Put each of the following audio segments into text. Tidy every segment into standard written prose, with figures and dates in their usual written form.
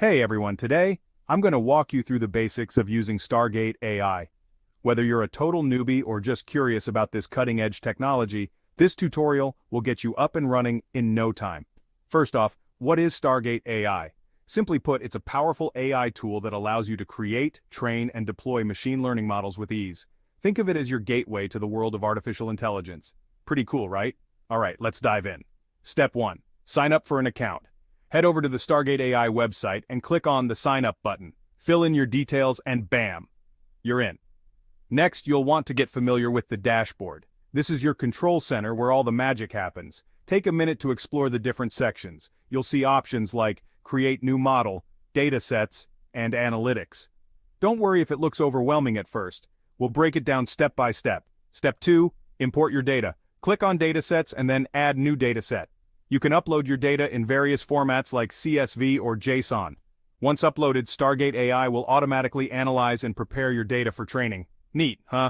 Hey everyone, today, I'm going to walk you through the basics of using Stargate AI. Whether you're a total newbie or just curious about this cutting-edge technology, this tutorial will get you up and running in no time. First off, what is Stargate AI? Simply put, it's a powerful AI tool that allows you to create, train, and deploy machine learning models with ease. Think of it as your gateway to the world of artificial intelligence. Pretty cool, right? Alright, let's dive in. Step 1. Sign up for an account. Head over to the Stargate AI website and click on the Sign Up button. Fill in your details and bam! You're in. Next, you'll want to get familiar with the dashboard. This is your control center where all the magic happens. Take a minute to explore the different sections. You'll see options like Create New Model, Datasets, and Analytics. Don't worry if it looks overwhelming at first. We'll break it down step by step. Step 2. Import your data. Click on Datasets and then Add New Dataset. You can upload your data in various formats like CSV or JSON. Once uploaded, Stargate AI will automatically analyze and prepare your data for training. Neat, huh?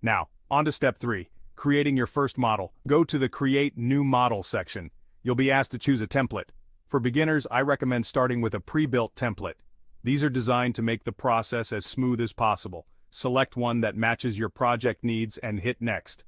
Now, on to step 3, creating your first model. Go to the Create New Model section. You'll be asked to choose a template. For beginners, I recommend starting with a pre-built template. These are designed to make the process as smooth as possible. Select one that matches your project needs and hit Next.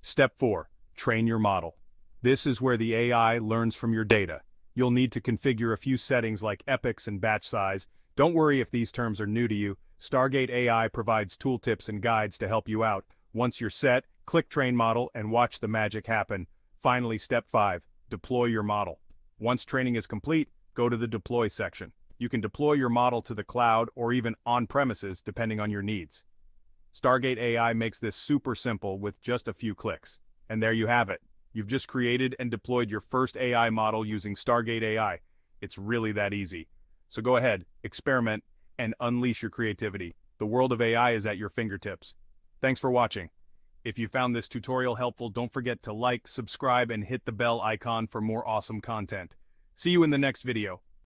Step 4, train your model. This is where the AI learns from your data. You'll need to configure a few settings like epochs and batch size. Don't worry if these terms are new to you. Stargate AI provides tooltips and guides to help you out. Once you're set, click Train Model and watch the magic happen. Finally, step 5, deploy your model. Once training is complete, go to the Deploy section. You can deploy your model to the cloud or even on-premises depending on your needs. Stargate AI makes this super simple with just a few clicks. And there you have it. You've just created and deployed your first AI model using Stargate AI. It's really that easy. So go ahead, experiment, and unleash your creativity. The world of AI is at your fingertips. Thanks for watching. If you found this tutorial helpful, don't forget to like, subscribe, and hit the bell icon for more awesome content. See you in the next video.